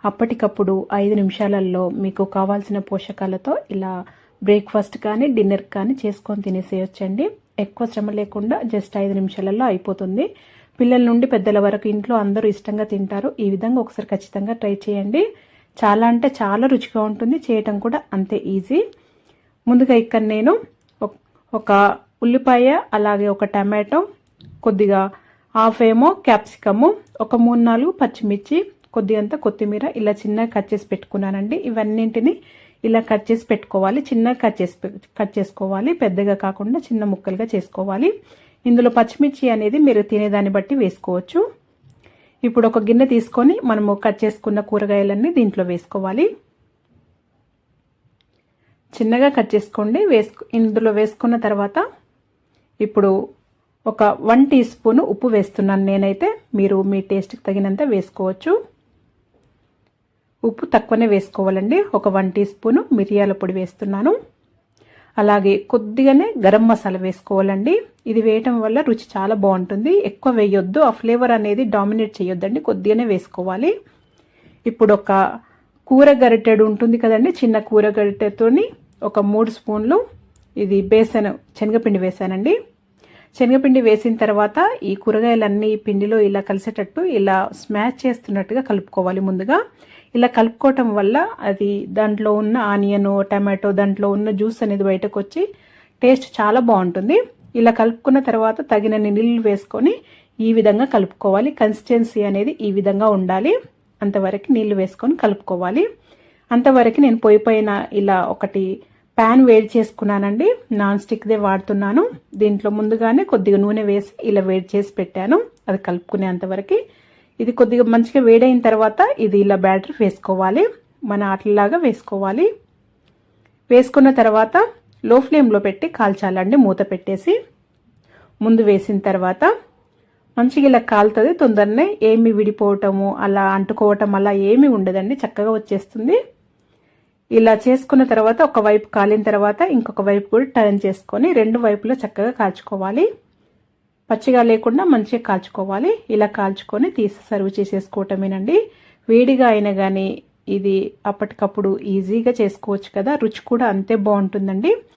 అప్పటికప్పుడు 5 నిమిషాలలో మీకు కావాల్సిన పోషకాలతో ఇలా బ్రేక్ఫాస్ట్ కానీ డిన్నర్ కానీ చేసుకొని తినేసేయొచ్చండి. ఎక్కువ శ్రమ లేకుండా జస్ట్ 5 నిమిషాలలో అయిపోతుంది. పిల్లల నుండి పెద్దల వరకు ఇంట్లో అందరూ ఇష్టంగా తింటారు. ఈ విధంగా ఒకసారి ఖచ్చితంగా ట్రై చేయండి. చాలా అంటే చాలా రుచిగా ఉంటుంది. చేయటం కూడా అంతే ఈజీ. ముందుగా ఇక్కడ నేను ఒక ఉల్లిపాయ, అలాగే ఒక టమాటో, కొద్దిగా హాఫ్ ఏమో క్యాప్సికము, ఒక 3-4 పచ్చిమిర్చి, కొద్దిగంత కొత్తిమీర ఇలా చిన్నగా కట్ చేసి పెట్టుకున్నానండి. ఇవన్నింటిని ఇలా కట్ చేసి పెట్టుకోవాలి. చిన్నగా కట్ చేసుకోవాలి. పెద్దగా కాకుండా చిన్న ముక్కలుగా చేసుకోవాలి. ఇందులో పచ్చిమిర్చి అనేది మీరు తినేదాన్ని బట్టి వేసుకోవచ్చు. ఇప్పుడు ఒక గిన్నె తీసుకొని మనము కట్ చేసుకున్న కూరగాయలన్నీ దీంట్లో వేసుకోవాలి. చిన్నగా కట్ చేసుకోండి. ఇందులో వేసుకున్న తర్వాత ఇప్పుడు ఒక 1 టీ స్పూన్ ఉప్పు వేస్తున్నాను నేనైతే. మీరు మీ టేస్ట్కి తగినంత వేసుకోవచ్చు. ఉప్పు తక్కువనే వేసుకోవాలండి. ఒక 1 టీ స్పూన్ మిరియాల పొడి వేస్తున్నాను. అలాగే కొద్దిగానే గరం మసాలా వేసుకోవాలండి. ఇది వేయటం వల్ల రుచి చాలా బాగుంటుంది. ఎక్కువ వేయొద్దు. ఆ ఫ్లేవర్ అనేది డామినేట్ చేయొద్దండి. కొద్దిగానే వేసుకోవాలి. ఇప్పుడు ఒక కూర గరిటెడు ఉంటుంది కదండి, చిన్న కూర గరిటెతోని ఒక 3 స్పూన్లు ఇది శనగపిండి వేసానండి. శనగపిండి వేసిన తర్వాత ఈ కూరగాయలన్నీ పిండిలో ఇలా కలిసేటట్టు ఇలా స్మాష్ చేస్తున్నట్టుగా కలుపుకోవాలి. ముందుగా ఇలా కలుపుకోవటం వల్ల అది దాంట్లో ఉన్న ఆనియన్, టమాటో దాంట్లో ఉన్న జ్యూస్ అనేది బయటకు వచ్చి టేస్ట్ చాలా బాగుంటుంది. ఇలా కలుపుకున్న తర్వాత తగినన్ని నీళ్ళు వేసుకొని ఈ విధంగా కలుపుకోవాలి. కన్సిస్టెన్సీ అనేది ఈ విధంగా ఉండాలి. అంతవరకు నీళ్లు వేసుకొని కలుపుకోవాలి. అంతవరకు నేను పొయ్యి పైన ఇలా ఒకటి ప్యాన్ వేడి చేసుకున్నానండి. నాన్ స్టిక్దే వాడుతున్నాను. దీంట్లో ముందుగానే కొద్దిగా నూనె వేసి ఇలా వేడి చేసి పెట్టాను. అది కలుపుకునేంతవరకు ఇది కొద్దిగా మంచిగా వేడైన తర్వాత ఇది ఇలా బ్యాటర్ వేసుకోవాలి. మన ఆటలాగా వేసుకోవాలి. వేసుకున్న తర్వాత లో ఫ్లేమ్లో పెట్టి కాల్చాలండి. మూత పెట్టేసి ముందు వేసిన తర్వాత మంచిగా ఇలా కాలుతుంది. తొందరనే ఏమి విడిపోవటము అలా అంటుకోవటం అలా ఏమీ ఉండదండి. చక్కగా వచ్చేస్తుంది. ఇలా చేసుకున్న తర్వాత ఒక వైపు కాలిన తర్వాత ఇంకొక వైపు కూడా టర్న్ చేసుకొని 2 వైపులా చక్కగా కాల్చుకోవాలి. పచ్చిగా లేకుండా మంచిగా కాల్చుకోవాలి. ఇలా కాల్చుకొని తీసి సర్వ్ చేసేసుకోవటమేనండి. వేడిగా అయినా కానీ ఇది అప్పటికప్పుడు ఈజీగా చేసుకోవచ్చు కదా. రుచి కూడా అంతే బాగుంటుందండి.